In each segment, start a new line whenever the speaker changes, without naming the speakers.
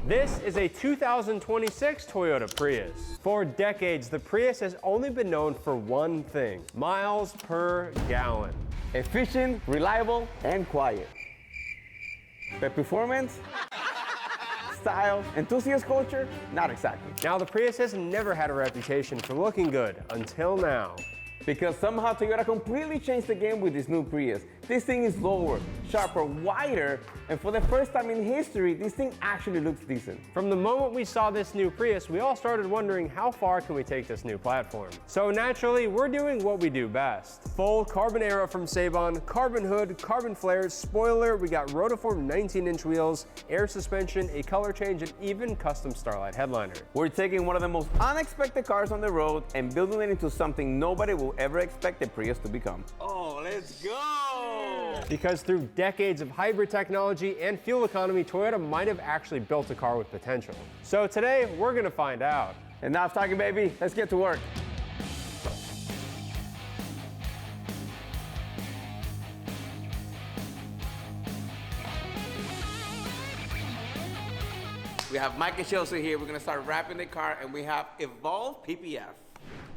This is a 2026 Toyota Prius. For decades, the Prius has only been known for one thing: miles per gallon.
Efficient, reliable, and quiet. But performance, style, enthusiast culture, not exactly.
Now, the Prius has never had a reputation for looking good until now.
Because somehow Toyota completely changed the game with this new Prius. This thing is lower, sharper, wider, and for the first time in history, this thing actually looks decent.
From the moment we saw this new Prius, we all started wondering how far can we take this new platform. So naturally, we're doing what we do best. Full carbon aero from Sabon, carbon hood, carbon flares, spoiler, we got rotiform 19-inch wheels, air suspension, a color change, and even custom Starlight headliner.
We're taking one of the most unexpected cars on the road and building it into something nobody will ever expect the Prius to become. Oh, let's go!
Because through decades of hybrid technology and fuel economy, Toyota might have actually built a car with potential. So today, we're gonna find out.
And now it's talking, baby. Let's get to work. We have Mike and Chelsea here. We're gonna start wrapping the car, and we have Evolve PPF.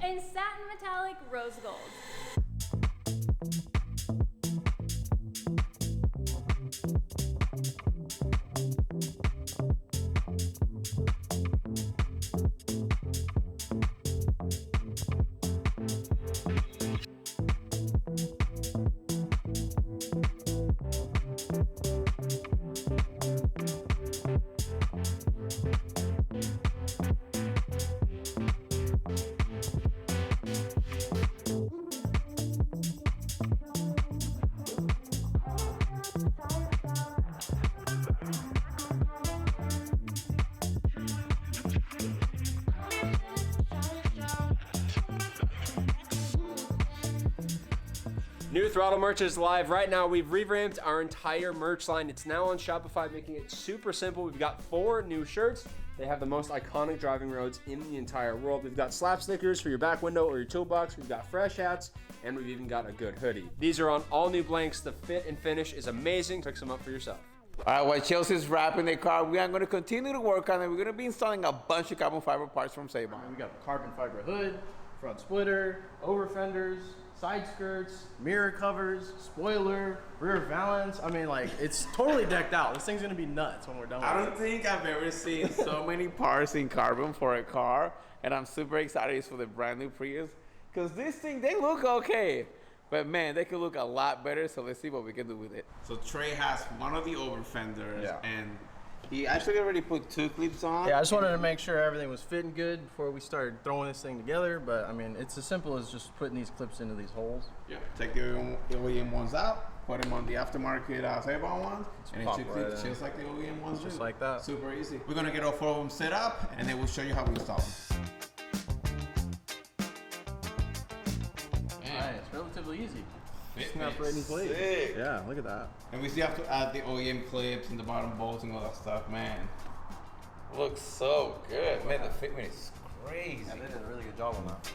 In satin metallic rose gold.
New throtl merch is live right now. We've revamped our entire merch line. It's now on Shopify, making it super simple. We've got 4 new shirts. They have the most iconic driving roads in the entire world. We've got slap stickers for your back window or your toolbox. We've got fresh hats, and we've even got a good hoodie. These are on all new blanks. The fit and finish is amazing. Pick some up for yourself.
All right, while Chelsea's wrapping the car, we are going to continue to work on it. We're going to be installing a bunch of carbon fiber parts from Sabon.
We got carbon fiber hood, front splitter, over fenders, side skirts, mirror covers, spoiler, rear valance. I mean, like, it's totally decked out. This thing's gonna be nuts when we're done with it.
I don't think I've ever seen so many parts in carbon for a car, and I'm super excited for the brand new Prius, because this thing, they look okay, but man, they could look a lot better, so let's see what we can do with it. So Trey has one of the over fenders, and he actually already put 2 clips on.
Yeah, I just wanted to make sure everything was fitting good before we started throwing this thing together, but I mean, it's as simple as just putting these clips into these holes.
Yeah, take the OEM ones out, put them on the aftermarket Sabon ones, and it should clip just like the OEM ones.
Just like that.
Super easy. We're gonna get all 4 of them set up, and then we'll show you how we install them.
Alright, it's relatively easy.
Snap
right in place.
Sick.
Yeah, look at that.
And we still have to add the OEM clips and the bottom bolts and all that stuff, man. Looks so good. Man, the fitment is crazy.
Yeah, they did a really good job on that.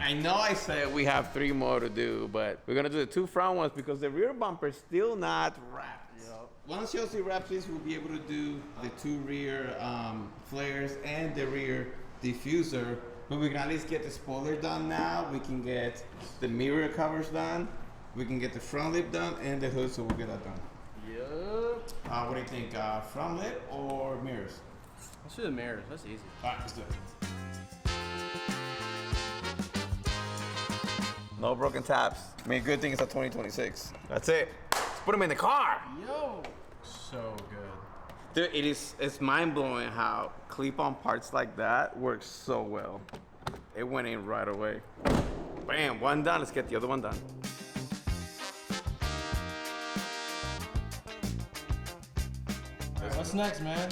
I know I said we have 3 more to do, but we're gonna do the 2 front ones because the rear bumper is still not wrapped.
Yep.
Once Chelsea wraps this, we'll be able to do the 2 rear flares and the rear diffuser. But we can at least get the spoiler done now. We can get the mirror covers done. We can get the front lip done and the hood, so we'll get that done.
Yep.
What do you think? Front lip or mirrors?
Let's do the mirrors. That's easy.
All right, let's do it. No broken taps. I mean, good thing it's a 2026. That's it. Let's put them in the car.
Yo! So good.
Dude, it's mind-blowing how clip-on parts like that work so well. It went in right away. Bam, one done. Let's get the other one done.
What's next, man?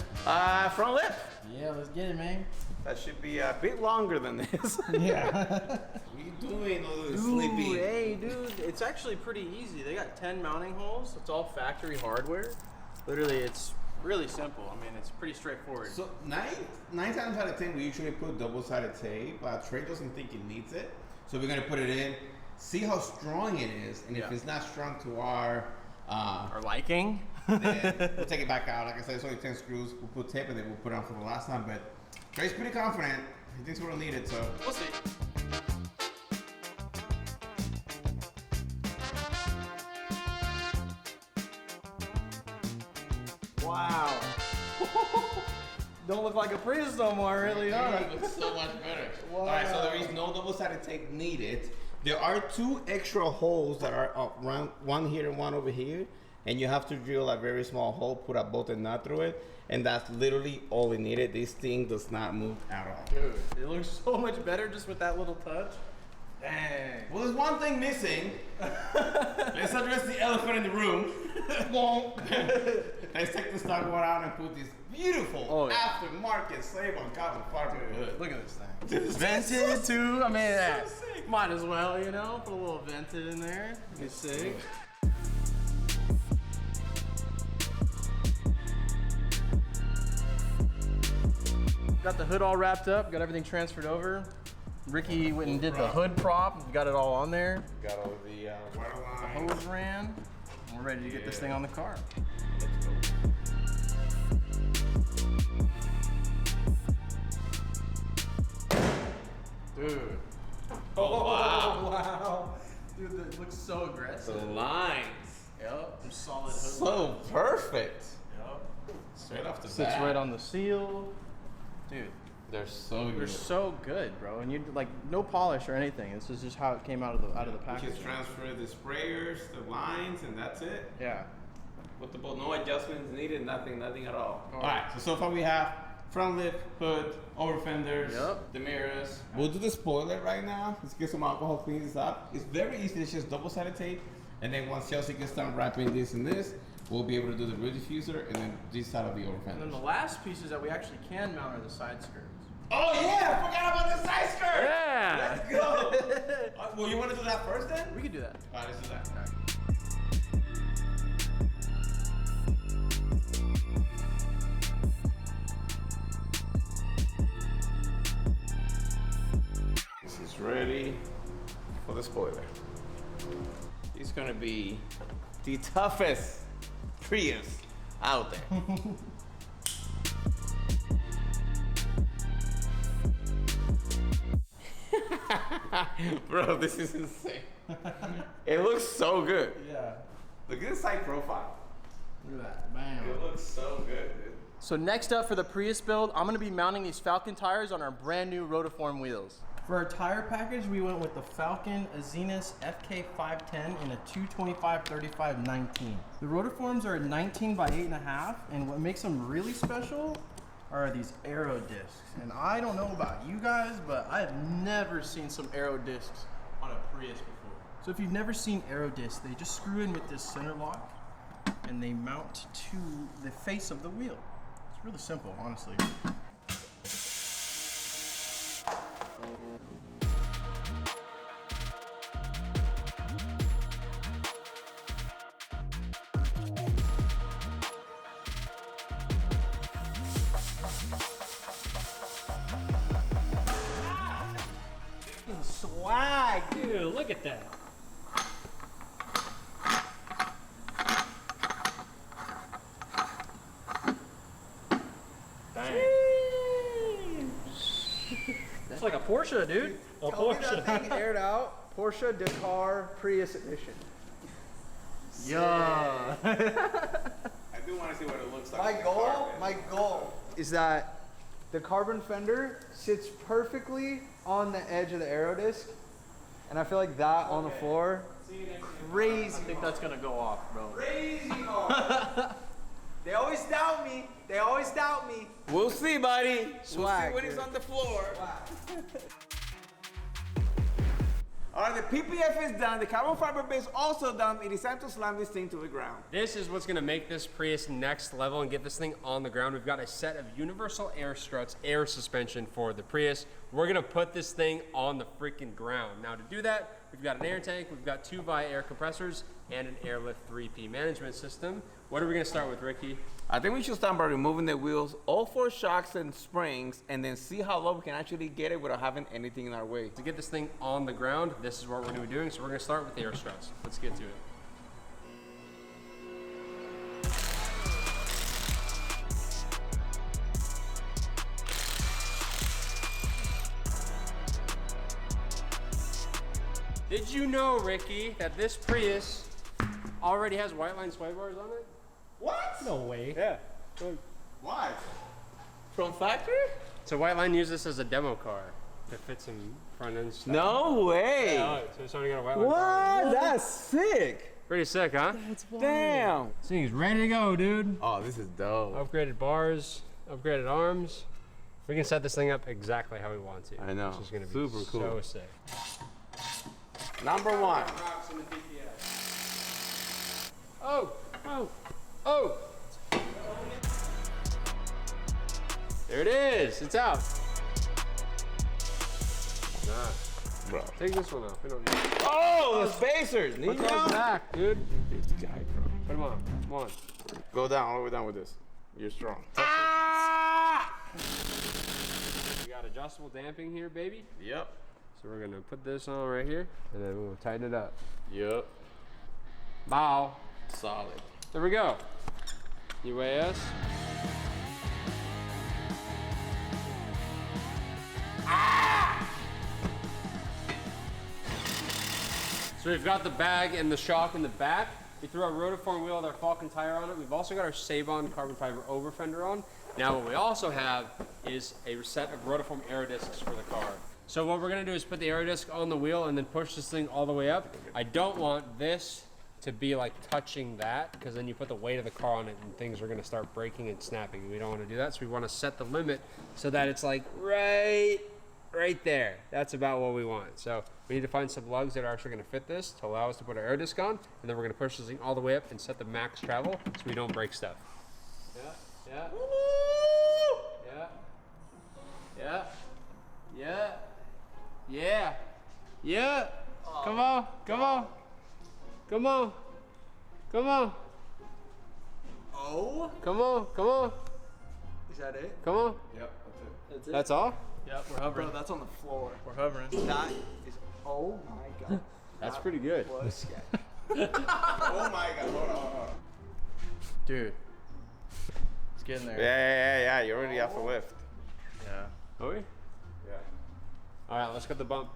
Front lip.
Yeah, let's get it, man.
That should be a bit longer than this.
Yeah.
What are you doing, little
Ooh,
sleepy?
hey, dude, it's actually pretty easy. They got 10 mounting holes. It's all factory hardware. Literally, it's really simple. I mean, it's pretty straightforward.
So nine times out of 10, we usually put double-sided tape. Trey doesn't think it needs it, so we're gonna put it in, see how strong it is, and if it's not strong to our
liking,
Then we'll take it back out. Like I said, it's only 10 screws. We'll put tape and then we'll put it on for the last time. But Trey's pretty confident. He thinks we'll need it, so
We'll see. Wow. Don't look like a Prius no more, really, huh?
it looks so much better.
Wow.
All right, so there is no double-sided tape needed. There are 2 extra holes that are around, one here and one over here, and you have to drill a very small hole, put a bolted nut through it, and that's literally all it needed. This thing does not move at all.
Dude, it looks so much better just with that little touch. Dang.
Well, there's one thing missing. Let's address the elephant in the room. Let's take the stock one out and put this beautiful aftermarket slave-on carbon fiber hood.
Look at this thing. Vented too. I mean, might as well, you know, put a little vented in there. Be sick. Got the hood all wrapped up. Got everything transferred over. Ricky went and did the hood prop. Got it all on there.
Got all the water lines.
Hose ran. We're ready to get this thing on the car.
Let's go.
Dude.
Oh, wow.
Wow. Dude, it looks so aggressive.
The lines.
Yep. Some solid hood.
So perfect.
Yep.
Straight off the
Sits
bat.
right on the seal. Dude.
They're so good.
They're so good, bro. And you like no polish or anything. This is just how it came out of the
You
package.
just transfer the sprayers, the lines, and that's it.
Yeah.
With the bolt, no adjustments needed, nothing at all. All right, so far we have front lip, hood, over fenders, the mirrors. We'll do the spoiler right now. Let's get some alcohol, clean this up. It's very easy. It's just double-sided tape, and then once Chelsea gets done wrapping this and this, we'll be able to do the rear diffuser and then this side of the over
And
fenders.
then the last pieces that we actually can mount are the side skirts.
Oh yeah, I forgot about the side skirt.
Yeah.
Let's go. Well, you want to do that first then?
We could do that.
All right, let's do that. This is ready for the spoiler. He's gonna be the toughest Prius out there. Bro, this is insane. It looks so good.
Yeah.
Look at the side profile.
Look at that. Bam.
It looks so good, dude.
So next up for the Prius build, I'm gonna be mounting these Falcon tires on our brand new rotiform wheels. For our tire package, we went with the Falcon Azenis FK510 in a 225/35/19. The rotiforms are 19 by 8.5, and what makes them really special are these aero discs. And I don't know about you guys, but I have never seen some aero discs on a Prius before. So if you've never seen aero discs, they just screw in with this center lock, and they mount to the face of the wheel. It's really simple, honestly. Swag,
Dude, look at that. It's like a Porsche, dude. A Porsche.
That thing aired out. Porsche Dakar Prius edition.
Yeah.
I do want to see what it looks like.
My goal is that the carbon fender sits perfectly on the edge of the aero disc, and I feel like that on the floor, crazy.
I think that's gonna go off, bro.
Crazy hard. They always doubt me. They always doubt me.
We'll see, buddy.
Swag,
we'll see when he's
dude.
on the floor. All right, the PPF is done. The carbon fiber base also done. It is time to slam this thing to the ground.
This is what's gonna make this Prius next level and get this thing on the ground. We've got a set of universal air struts, air suspension for the Prius. We're gonna put this thing on the freaking ground. Now to do that, we've got an air tank, we've got 2 VIA air compressors, and an airlift 3P management system. What are we gonna start with, Ricky?
I think we should start by removing the wheels, all 4 shocks and springs, and then see how low we can actually get it without having anything in our way.
To get this thing on the ground, this is what we're gonna be doing. So we're gonna start with the air struts. Let's get to it. Did you know, Ricky, that this Prius already has white line sway bars on it?
What?
No way.
Yeah.
Why? From factory?
So white line used this as a demo car to fit some front end stuff.
No way.
Yeah, so it's already got a white line bar.
What? That's sick.
Pretty sick, huh?
Damn.
This thing's ready to go, dude.
Oh, this is dope.
Upgraded bars, upgraded arms. We can set this thing up exactly how we want to.
I know.
Which is gonna be
Super cool.
so sick.
Number 1.
Oh, oh, oh. There it is, it's out. Nah,
Bro.
take this one off. We don't need it.
Oh, the spacers.
Put
Need
those
them?
back, dude.
This guy, bro.
Put them on, come on.
Go down, all the way down with this. You're strong.
We got adjustable damping here, baby.
Yep.
So we're gonna put this on right here, and then we'll tighten it up.
Yep.
Bow.
Solid.
There we go. UAS. So we've got the bag and the shock in the back. We threw our rotiform wheel with our Falcon tire on it. We've also got our Sabon carbon fiber over fender on. Now what we also have is a set of rotiform aero discs for the car. So what we're gonna do is put the aero disc on the wheel and then push this thing all the way up. I don't want this to be like touching that, because then you put the weight of the car on it and things are gonna start breaking and snapping. We don't wanna do that, so we wanna set the limit so that it's like right there. That's about what we want. So we need to find some lugs that are actually gonna fit this to allow us to put our air disc on, and then we're gonna push this thing all the way up and set the max travel so we don't break stuff. Yeah, yeah. Yeah. Yeah. Yeah. Yeah. Yeah. Come on. Come on. Come on. Come on.
Oh?
Come on. Come on.
Is that it?
Come on.
Yep, that's it.
That's all?
Yep, we're hovering.
Bro, that's on the floor.
We're hovering.
That is, oh my god.
That's pretty good.
Was sketch.
Oh my god, hold on.
Dude. It's getting there.
Yeah. You already have to lift.
Yeah.
Are we?
Yeah.
All right, let's cut the bump.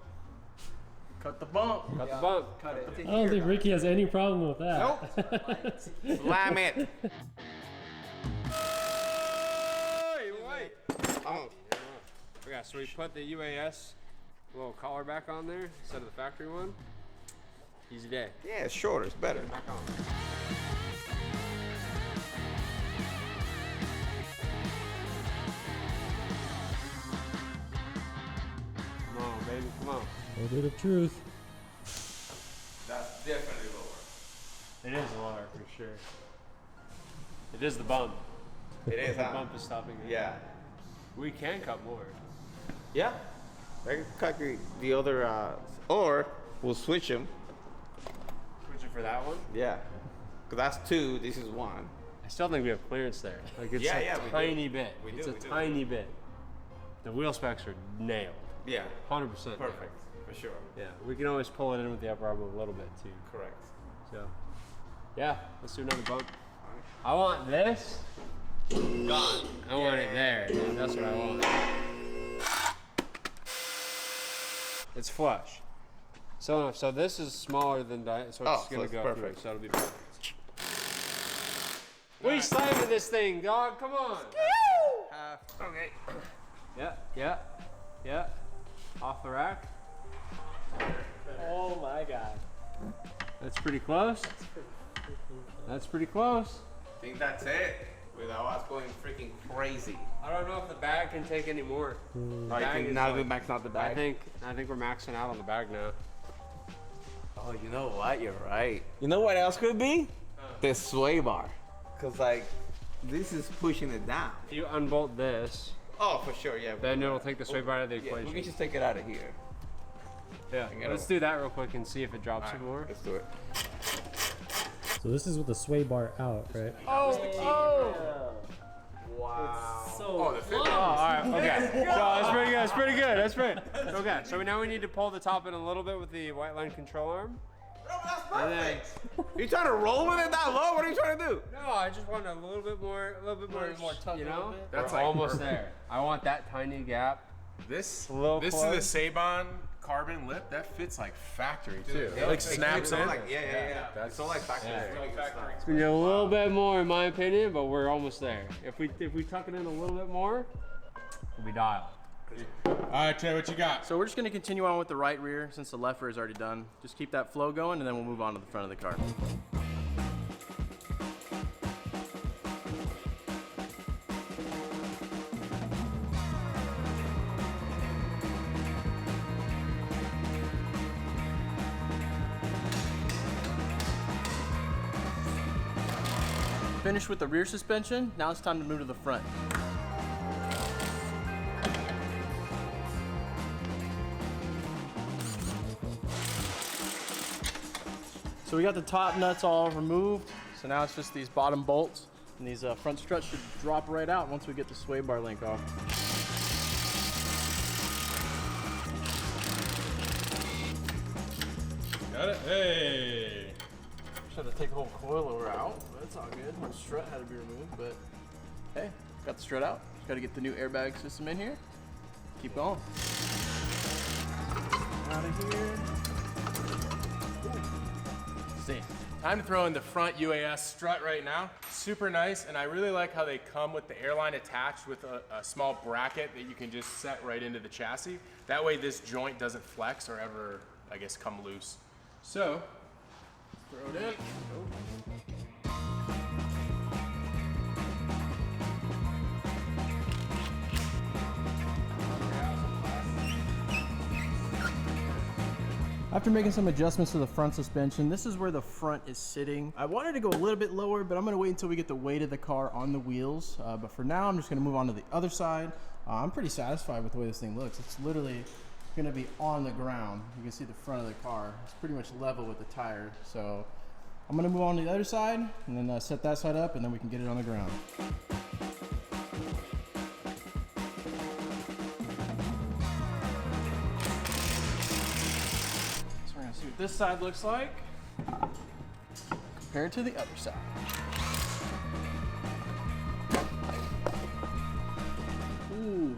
Cut the bump.
Cut the bump.
Cut it.
I don't think Ricky has any problem with that.
Nope. Slam it. Oh.
Okay, so we put the UAS little collar back on there instead of the factory one. Easy day.
Yeah, it's shorter. It's better.
Back on. Come on, baby, come on.
A bit of truth.
That's definitely lower.
It is lower for sure. It is the bump.
It is,
The
huh?
bump is stopping it.
Yeah.
We can cut more.
Yeah. I can cut the other, or we'll switch them.
Switch it for that one.
Yeah. Because that's 2, this is 1.
I still think we have clearance there. Like it's
Yeah,
a
yeah, we do.
tiny bit.
We
It's
do,
a
we do.
tiny bit. The wheel specs are nailed.
Yeah.
100%.
Perfect. For sure.
Yeah, we can always pull it in with the upper arm a little bit too.
Correct.
So, yeah, let's do another bump. I want this gone. I want it there, dude. That's what I want. It's flush. So this is smaller than so it's
Oh, so
gonna
it's
go
perfect.
through. So it'll be perfect. We slamming this thing, dog. Come on.
Half.
Okay. Yeah. Off the rack.
Oh my god.
That's pretty close. That's pretty close.
I think that's it. Without us going freaking crazy.
I don't know if the bag can take any more.
I
Bag
think
is
now
like-
we max out the bag.
I think we're maxing out on the bag now.
Oh, you know what? You're right. You know what else could be? The sway bar. Cause like, this is pushing it down.
If you unbolt this,
Oh, for sure, yeah.
then it'll take the sway bar out of the
Yeah,
equation.
we can just take it out of here.
Yeah, let's do that real quick and see if it drops some more.
Let's do it.
So this is with the sway bar out, right?
Oh, the fit.
Oh, all right, okay. So that's pretty good. That's pretty okay. So now we need to pull the top in a little bit with the white line control arm.
That's
And then,
You trying to roll with it that low? What are you trying to do?
no, I just want a little bit more,
tuck
you
a
know?
little bit?
We're
That's like
almost
perfect.
there. I want that tiny gap.
This
A little
this
close.
is the Sabon carbon lip, that fits like factory too.
It
like snaps in.
Yeah. That's so like factory.
It's gonna be a little bit more in my opinion, but we're almost there. If we tuck it in a little bit more, we'll be dialed.
All right, Trey, what you got?
So we're just gonna continue on with the right rear since the left rear is already done. Just keep that flow going and then we'll move on to the front of the car. Finished with the rear suspension, now it's time to move to the front. So we got the top nuts all removed, so now it's just these bottom bolts, and these front struts should drop right out once we get the sway bar link off.
Got it? Hey!
Just had to take the whole coilover out, but it's all good. One strut had to be removed, but hey, got the strut out. Just got to get the new airbag system in here. Keep going. Out of here.
See, time to throw in the front UAS strut right now. Super nice, and I really like how they come with the airline attached with a small bracket that you can just set right into the chassis. That way this joint doesn't flex or ever, I guess, come loose. So, throw it in.
After making some adjustments to the front suspension, this is where the front is sitting. I wanted to go a little bit lower, but I'm gonna wait until we get the weight of the car on the wheels. But for now, I'm just gonna move on to the other side. I'm pretty satisfied with the way this thing looks. It's literally gonna be on the ground. You can see the front of the car. It's pretty much level with the tire. So I'm gonna move on to the other side and then set that side up and then we can get it on the ground. See what this side looks like compared to the other side. Ooh,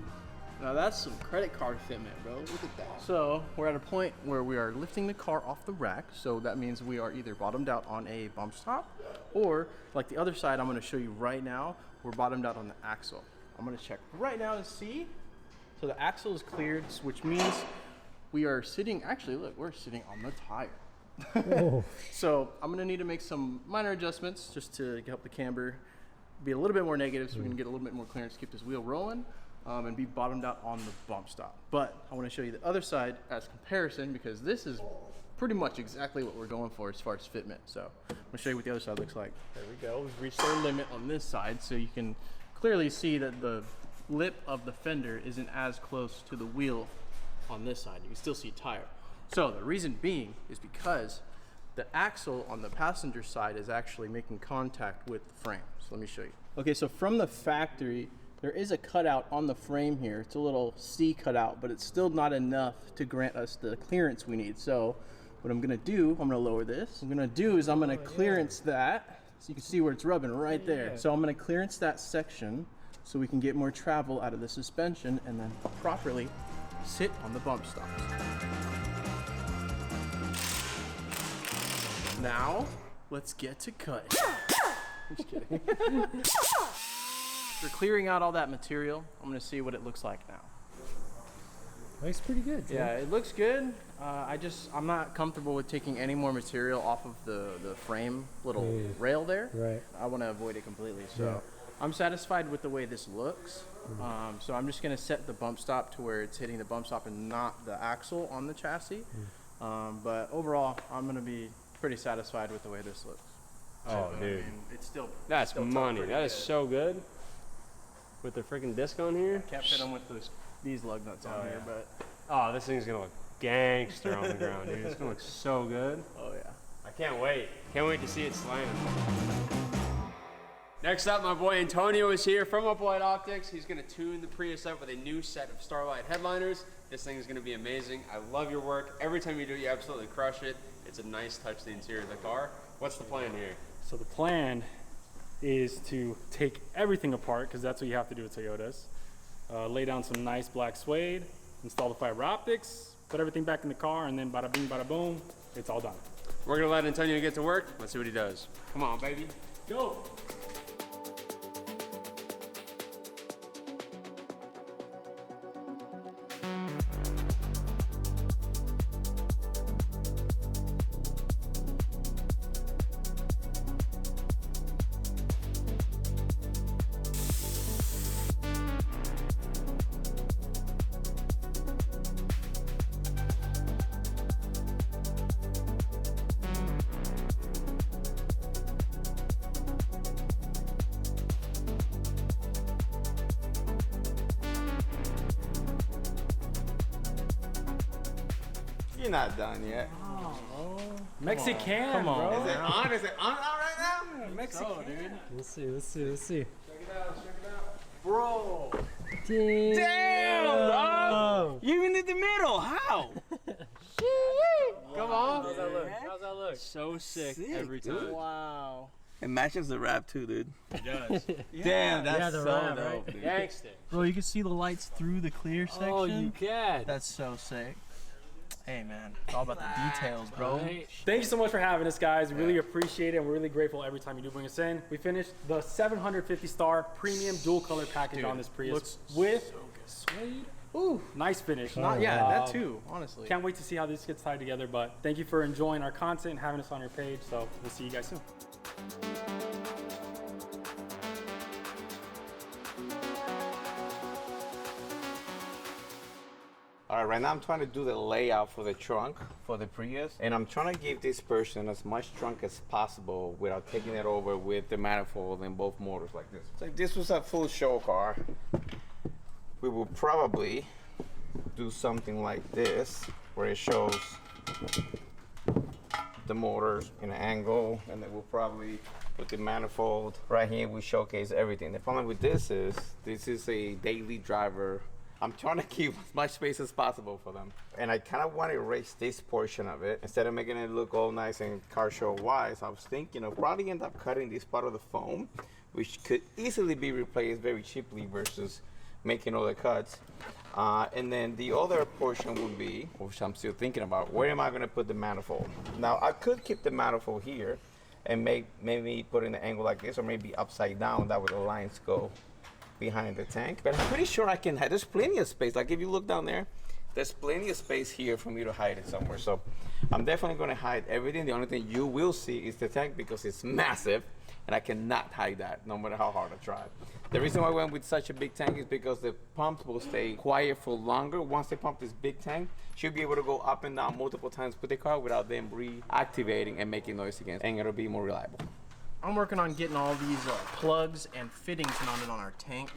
now that's some credit card fitment, bro. Look at that. So we're at a point where we are lifting the car off the rack. So that means we are either bottomed out on a bump stop or like the other side I'm gonna show you right now, we're bottomed out on the axle. I'm gonna check right now and see. So the axle is cleared, which means we are sitting, actually look, we're sitting on the tire. So I'm gonna need to make some minor adjustments just to help the camber be a little bit more negative so we can get a little bit more clearance, keep this wheel rolling, and be bottomed out on the bump stop. But I wanna show you the other side as comparison because this is pretty much exactly what we're going for as far as fitment. So I'm gonna show you what the other side looks like. There we go, we've reached our limit on this side so you can clearly see that the lip of the fender isn't as close to the wheel on this side. You can still see tire. So the reason being is because the axle on the passenger side is actually making contact with the frame. So let me show you. Okay, so from the factory, there is a cutout on the frame here. It's a little C cutout, but it's still not enough to grant us the clearance we need. So what I'm gonna do, I'm gonna lower this. What I'm gonna do is I'm gonna clearance that, so you can see where it's rubbing right there. So I'm gonna clearance that section so we can get more travel out of the suspension and then properly sit on the bump stops. Now, let's get to cutting. Just kidding. For clearing out all that material, I'm gonna see what it looks like now.
Looks pretty good, dude.
Yeah, it looks good. I'm not comfortable with taking any more material off of the frame little rail there.
Right.
I wanna avoid it completely, so. I'm satisfied with the way this looks. So I'm just gonna set the bump stop to where it's hitting the bump stop and not the axle on the chassis. But overall, I'm gonna be pretty satisfied with the way this looks.
Oh,
So,
dude.
I mean, it's still
That's
still
money.
pretty
That is
good.
so good. With the freaking disc on here.
Can't fit them with these lug nuts on here, but
Oh, this thing's gonna look gangster on the ground, dude. It's gonna look so good.
oh yeah.
I can't wait. Can't wait to see it slam. Next up, my boy Antonio is here from Uplight Optics. He's gonna tune the Prius up with a new set of Starlight headliners. This thing is gonna be amazing. I love your work. Every time you do it, you absolutely crush it. It's a nice touch to the interior of the car. What's the plan here?
So the plan is to take everything apart, because that's what you have to do with Toyotas. Lay down some nice black suede, install the fiber optics, put everything back in the car, and then bada bing, bada boom, it's all done.
We're gonna let Antonio get to work. Let's see what he does.
Come on, baby.
Go.
You're not done yet.
Mexican,
Come on.
bro.
Is it on? Is it on right now?
Mexican.
dude.
Let's see, let's see, let's see.
Bro.
Damn, dog! You even in the middle. How?
Come on.
How's that look? How's that look?
So sick,
Sick,
every time.
dude.
Wow.
It matches the wrap too, dude.
It does.
Damn, that's
Yeah, the
so
wrap,
dope,
right?
dude.
Gangsta.
Bro, you can see the lights through the clear section.
Oh, you can.
That's so sick. Hey, man. It's all about the details, bro.
Right.
Thank you so much for having us, guys. We really appreciate it, and we're really grateful every time you do bring us in. We finished the 750-star premium dual color package on this Prius
looks
with suede. Ooh, nice finish.
Yeah, that too, honestly.
Can't wait to see how this gets tied together, but thank you for enjoying our content and having us on your page. So we'll see you guys soon.
All right, right now I'm trying to do the layout for the trunk for the Prius, and I'm trying to give this person as much trunk as possible without taking it over with the manifold and both motors like this. So if this was a full show car, we will probably do something like this, where it shows the motors in an angle, and then we'll probably put the manifold right here. We showcase everything. The problem with this is a daily driver. I'm trying to keep as much space as possible for them. And I kind of want to erase this portion of it. Instead of making it look all nice and car show wise, I was thinking of probably end up cutting this part of the foam, which could easily be replaced very cheaply versus making all the cuts. And then the other portion would be, which I'm still thinking about, where am I going to put the manifold? Now, I could keep the manifold here and maybe put in an angle like this, or maybe upside down. That way the lines go behind the tank. But I'm pretty sure I can hide. There's plenty of space. Like if you look down there, there's plenty of space here for me to hide it somewhere. So I'm definitely going to hide everything. The only thing you will see is the tank because it's massive, and I cannot hide that no matter how hard I try. The reason why I went with such a big tank is because the pumps will stay quiet for longer. Once they pump this big tank, she'll be able to go up and down multiple times with the car without them reactivating and making noise again, and it'll be more reliable.
I'm working on getting all these plugs and fittings mounted on our tank.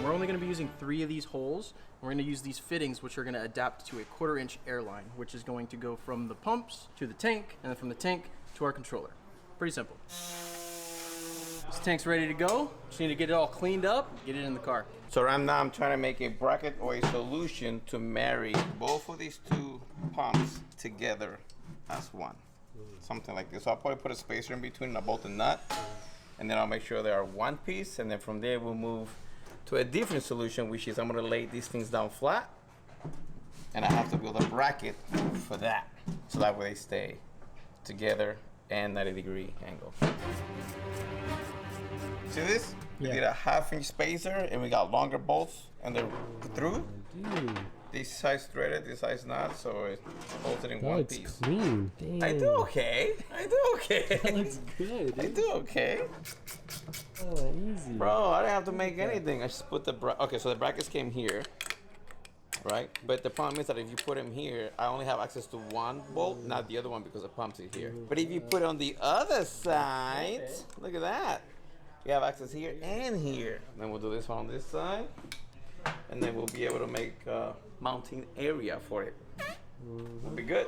We're only going to be using 3 of these holes. We're going to use these fittings, which are going to adapt to a 1/4-inch airline, which is going to go from the pumps to the tank, and then from the tank to our controller. Pretty simple. This tank's ready to go. Just need to get it all cleaned up, get it in the car.
So right now I'm trying to make a bracket or a solution to marry both of these 2 pumps together as one. Something like this. So I'll probably put a spacer in between and I'll bolt a nut, and then I'll make sure they are one piece, and then from there we'll move to a different solution, which is I'm gonna lay these things down flat, and I have to build a bracket for that, so that way they stay together and 90-degree angle. See this? We did a 1/2-inch spacer, and we got longer bolts, and they're through.
Dude,
This size threaded, this size not, so it's bolted in
oh,
one
it's
piece.
clean. Damn.
I do okay. I do okay.
That looks good,
I
dude.
do okay.
Oh, easy.
Bro, I didn't have to make anything. I just put the okay, so the brackets came here, right? But the problem is that if you put them here, I only have access to one bolt, not the other one because the pump's is here. But if you put it on the other side, look at that. You have access here and here. Then we'll do this one on this side, and then we'll be able to make mounting area for it. We'll be good.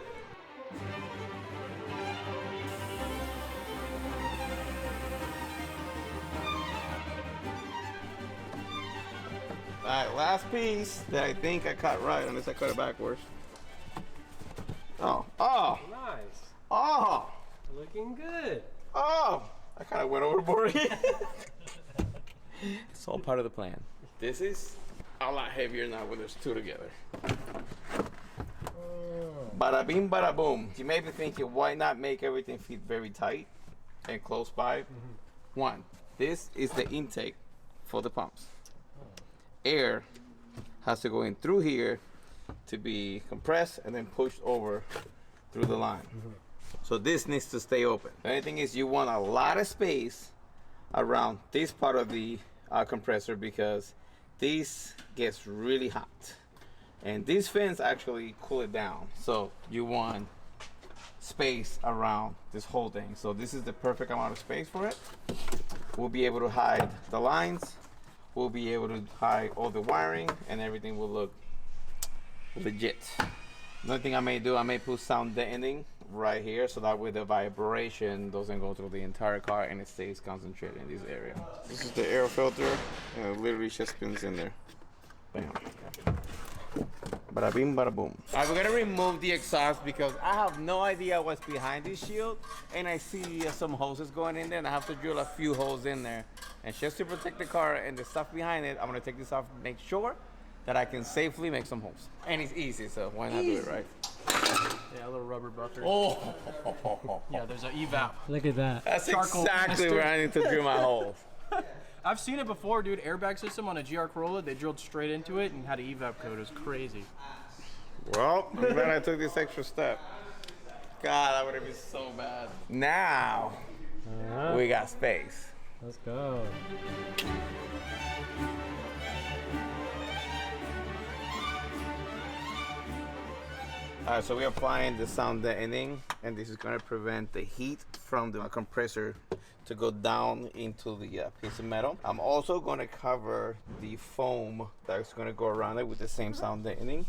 All right, last piece that I think I cut right, unless I cut it backwards. Oh,
Nice. Looking good.
I kind of went overboard here. It's all part of the plan. This is a lot heavier now when there's two together. Bada bing, bada boom. You may be thinking, why not make everything fit very tight and close by? One, this is the intake for the pumps. Air has to go in through here to be compressed and then pushed over through the line. So this needs to stay open. The only thing is you want a lot of space around this part of the compressor because this gets really hot. And these fins actually cool it down. So you want space around this whole thing. So this is the perfect amount of space for it. We'll be able to hide the lines. We'll be able to hide all the wiring and everything will look legit. Another thing I may do, I may put sound deadening right here so that way the vibration doesn't go through the entire car and it stays concentrated in this area. This is the air filter and it literally just spins in there. Bam. Bada bing, bada boom. All right, we're gonna remove the exhaust because I have no idea what's behind this shield and I see some hoses going in there and I have to drill a few holes in there. And just to protect the car and the stuff behind it, I'm gonna take this off and make sure that I can safely make some holes. And it's easy, so why not do it, right?
Yeah, a little rubber buffer.
Oh!
Yeah, there's an evap.
Look at that.
That's
Charcoal
exactly
canister.
where I need to drill my holes.
I've seen it before, dude. Airbag system on a GR Corolla. They drilled straight into it and had an evap code. It was crazy.
Well, I'm glad I took this extra step. God, that would have been so bad. Now, we got space.
Let's go.
Alright, so we're applying the sound deadening, and this is going to prevent the heat from the compressor to go down into the piece of metal. I'm also going to cover the foam that's going to go around it with the same sound deadening,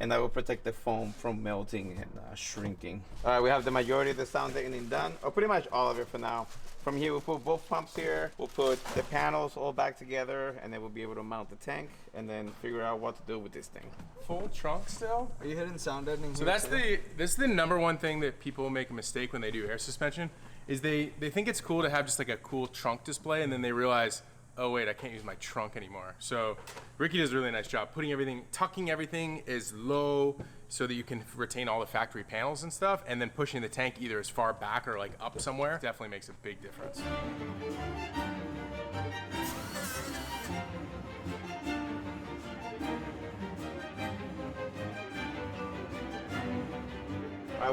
and that will protect the foam from melting and shrinking. Alright, we have the majority of the sound deadening done, or pretty much all of it for now. From here, we'll put both pumps here. We'll put the panels all back together, and then we'll be able to mount the tank, and then figure out what to do with this thing.
Full trunk still?
Are you hitting sound deadening?
So this is the number one thing that people make a mistake when they do air suspension, is they think it's cool to have just like a cool trunk display, and then they realize, oh wait, I can't use my trunk anymore. So Ricky does a really nice job tucking everything as low so that you can retain all the factory panels and stuff, and then pushing the tank either as far back or like up somewhere definitely makes a big difference.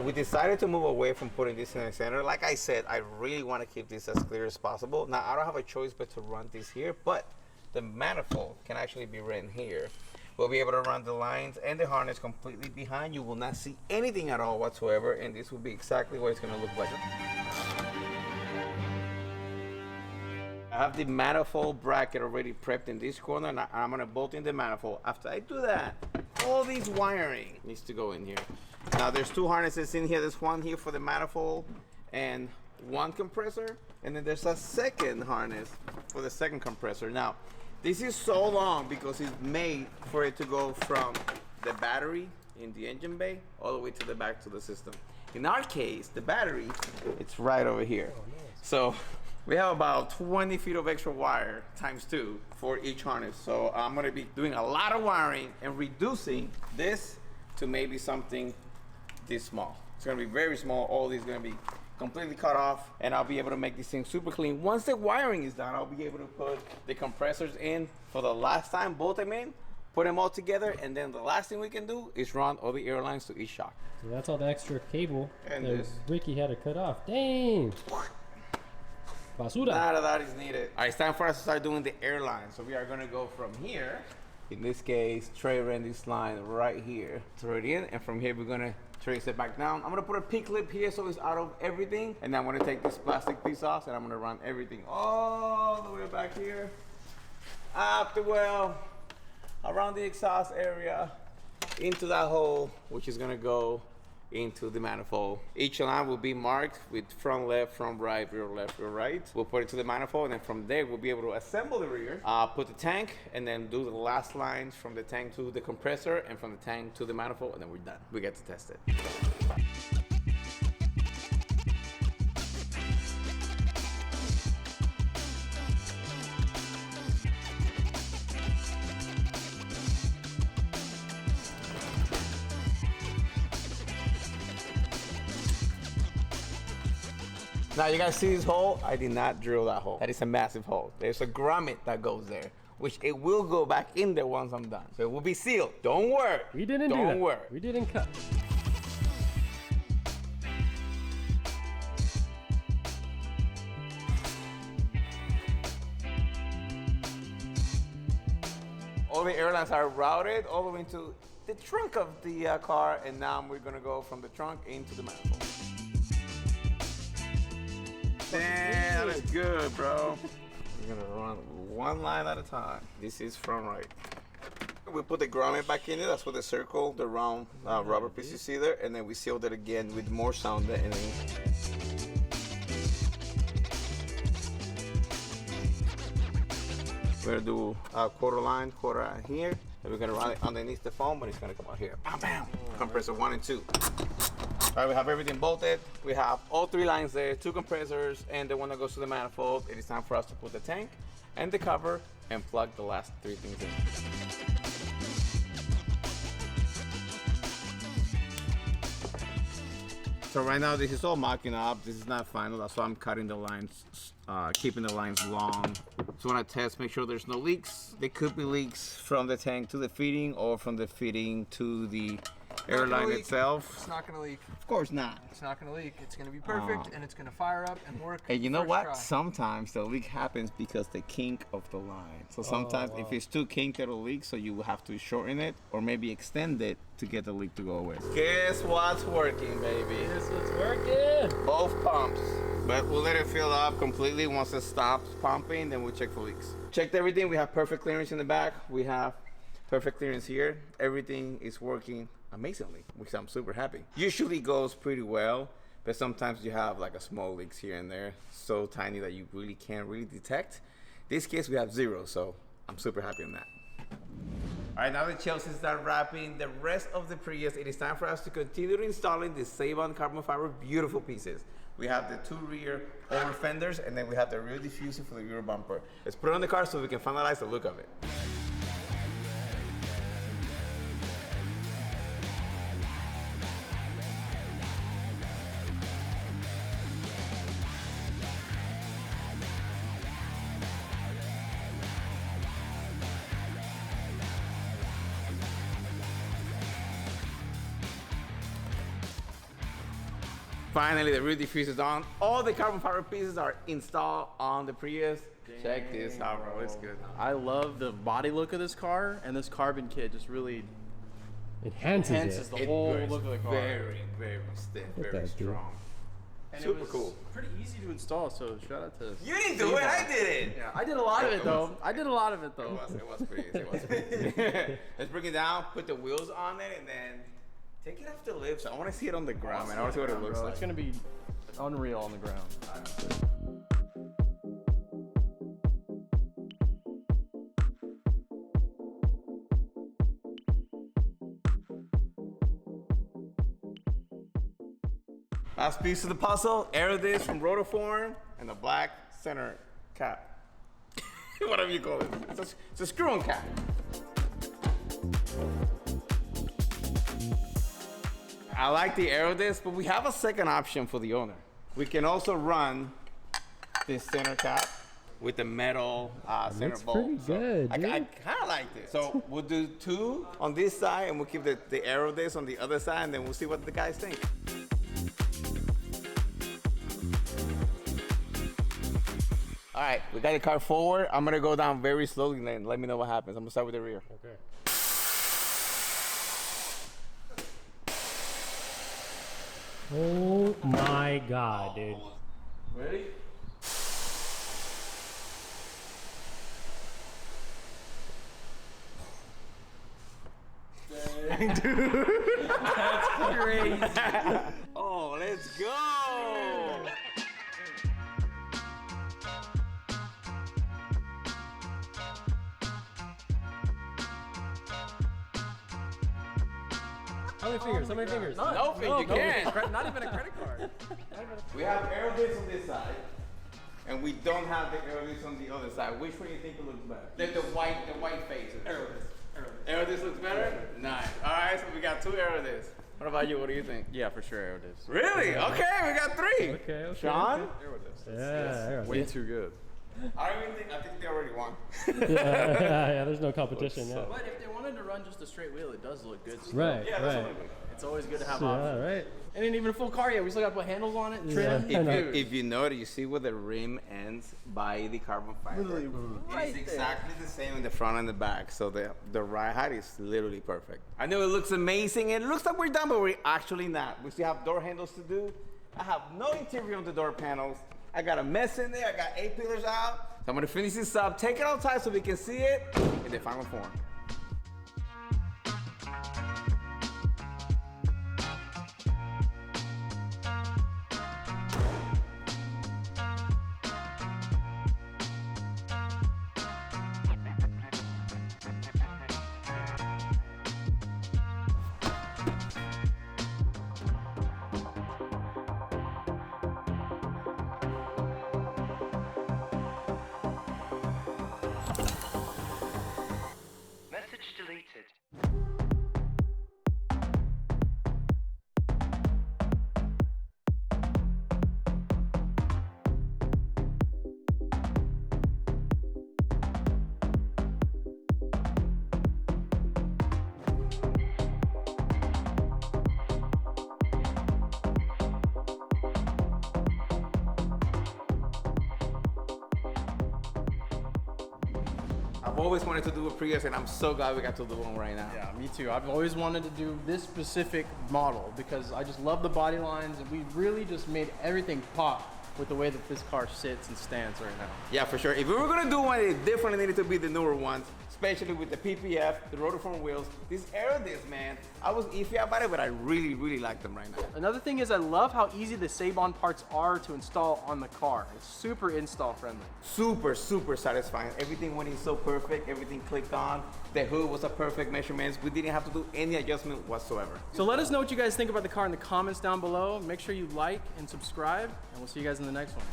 We decided to move away from putting this in the center. Like I said, I really want to keep this as clear as possible. Now, I don't have a choice but to run this here, but the manifold can actually be run here. We'll be able to run the lines and the harness completely behind. You will not see anything at all whatsoever, and this will be exactly what it's going to look like. I have the manifold bracket already prepped in this corner, and I'm going to bolt in the manifold. After I do that, all these wiring needs to go in here. Now there's two harnesses in here. There's one here for the manifold and one compressor, and then there's a second harness for the second compressor. Now this is so long because it's made for it to go from the battery in the engine bay all the way to the back to the system. In our case, the battery, it's right over here. So we have about 20 feet of extra wire times 2 for each harness. So I'm going to be doing a lot of wiring and reducing this to maybe something this small. It's going to be very small. All these going to be completely cut off, and I'll be able to make this thing super clean. Once the wiring is done, I'll be able to put the compressors in for the last time, bolt them in, put them all together, and then the last thing we can do is run all the air lines to each shock.
So that's all the extra cable
And
that
this.
Ricky had to cut off. Dang. Basura.
None of that is needed. All right, it's time for us to start doing the air lines. So we are going to go from here. In this case, Trey ran this line right here. Throw it in, and from here we're going to trace it back down. I'm going to put a P-clip here so it's out of everything. And then I'm going to take this plastic piece off, and I'm going to run everything all the way back here. Up the well, around the exhaust area, into that hole, which is going to go into the manifold. Each line will be marked with front left, front right, rear left, rear right. We'll put it to the manifold, and then from there we'll be able to assemble the rear, put the tank, and then do the last lines from the tank to the compressor, and from the tank to the manifold, and then we're done. We get to test it. Now you guys see this hole? I did not drill that hole. That is a massive hole. There's a grommet that goes there, which it will go back in there once I'm done. So it will be sealed. Don't worry.
We didn't do that.
Don't worry.
We didn't cut.
All the airlines are routed all the way into the trunk of the car, and now we're gonna go from the trunk into the manifold. Damn, that is good, bro. We're gonna run one line at a time. This is front right. We put the grommet back in it. That's what the circle, the round rubber piece you see there, and then we sealed it again with more sound and then. We're gonna do a quarter line, quarter out here, and we're gonna run it underneath the foam, but it's gonna come out here. Bam, bam. Compressor 1 and 2. All right, we have everything bolted. We have all 3 lines there, 2 compressors, and the one that goes to the manifold. It is time for us to put the tank and the cover and plug the last 3 things in. So right now this is all mocking up. This is not final. That's why I'm cutting the lines, keeping the lines long. So when I test, make sure there's no leaks. There could be leaks from the tank to the fitting or from the fitting to the airline itself.
It's not gonna leak.
Of course not.
It's not gonna leak. It's gonna be perfect, and it's gonna fire up and work.
And you know
first
what?
try.
Sometimes the leak happens because the kink of the line. So sometimes if it's too kinked, it'll leak. So you will have to shorten it or maybe extend it to get the leak to go away. Guess what's working, baby?
This was working.
Both pumps. But we'll let it fill up completely. Once it stops pumping, then we'll check for leaks. Checked everything. We have perfect clearance in the back. We have perfect clearance here. Everything is working amazingly, which I'm super happy. Usually goes pretty well, but sometimes you have like a small leaks here and there, so tiny that you really can't really detect. This case we have 0, so I'm super happy on that. All right, now that Chelsea's done wrapping the rest of the Prius, it is time for us to continue installing the Save-On carbon fiber beautiful pieces. We have the 2 rear over fenders, and then we have the rear diffuser for the rear bumper. Let's put it on the car so we can finalize the look of it. Finally, the rear diffuser is on. All the carbon fiber pieces are installed on the Prius. Dang. Check this out, bro. It's good.
I love the body look of this car, and this carbon kit just really
Enhances
the whole look of the car.
Very, very stiff, very strong.
And
Super
it was
cool.
Pretty easy to install, so shout out to.
You didn't do it, I did it.
Yeah, I did a lot of it though. I did a lot of it though.
It was pretty easy. It was pretty easy. Let's bring it down, put the wheels on it, and then take it off the lips. I want to see it on the ground, man. I want to see what it looks like.
It's gonna be unreal on the ground.
Last piece of the puzzle, air disc from Rotoform, and the black center cap. Whatever you call it. It's a screw-on cap. I like the aero disc, but we have a second option for the owner. We can also run this center cap with the metal center bolt.
Pretty good,
I
dude.
kind of like this. So we'll do 2 on this side, and we'll keep the aero disc on the other side, and then we'll see what the guys think. All right, we got the car forward. I'm gonna go down very slowly, and then let me know what happens. I'm gonna start with the rear.
Okay. Oh my God, dude.
Ready?
That's crazy.
Oh, let's go!
How many fingers? How many fingers?
No, you can't.
Not even a credit card.
We have aero discs on this side, and we don't have the aero discs on the other side. Which one do you think looks better? The white faces. Aero disc. Aero disc looks better? Nice. All right, so we got 2 aero discs. What about you? What do you think?
Yeah, for sure, aero disc.
Really? Okay, we got 3.
Okay.
Sean?
Yeah.
Way too good.
I think they already won.
Yeah. There's no competition. Yeah.
But if they wanted to run just a straight wheel, it does look good still.
Right.
Yeah, that's
Right.
only good.
It's always good to have
Yeah.
options.
Right.
And ain't even a full car yet. We still got to put handles on it, trim.
Yeah. I know.
If you notice, you see where the rim ends by the carbon fiber.
Literally right
It's
there.
exactly the same in the front and the back, so the ride height is literally perfect. I know it looks amazing, and it looks like we're done, but we're actually not. We still have door handles to do. I have no interior on the door panels. I got a mess in there. I got 8 pillars out. So I'm gonna finish this up, take it outside so we can see it in the final form.
Message deleted.
I've always wanted to do a Prius, and I'm so glad we got to do one right now.
Yeah, me too. I've always wanted to do this specific model because I just love the body lines, and we really just made everything pop with the way that this car sits and stands right now.
Yeah, for sure. If we were gonna do one, it definitely needed to be the newer ones, especially with the PPF, the rotiform wheels. These aero discs, man, I was iffy about it, but I really, really like them right now.
Another thing is I love how easy the Sabon parts are to install on the car. It's super install friendly.
Super, super satisfying. Everything went in so perfect. Everything clicked on. The hood was a perfect measurements. We didn't have to do any adjustment whatsoever.
So let us know what you guys think about the car in the comments down below. Make sure you like and subscribe, and we'll see you guys in the next one.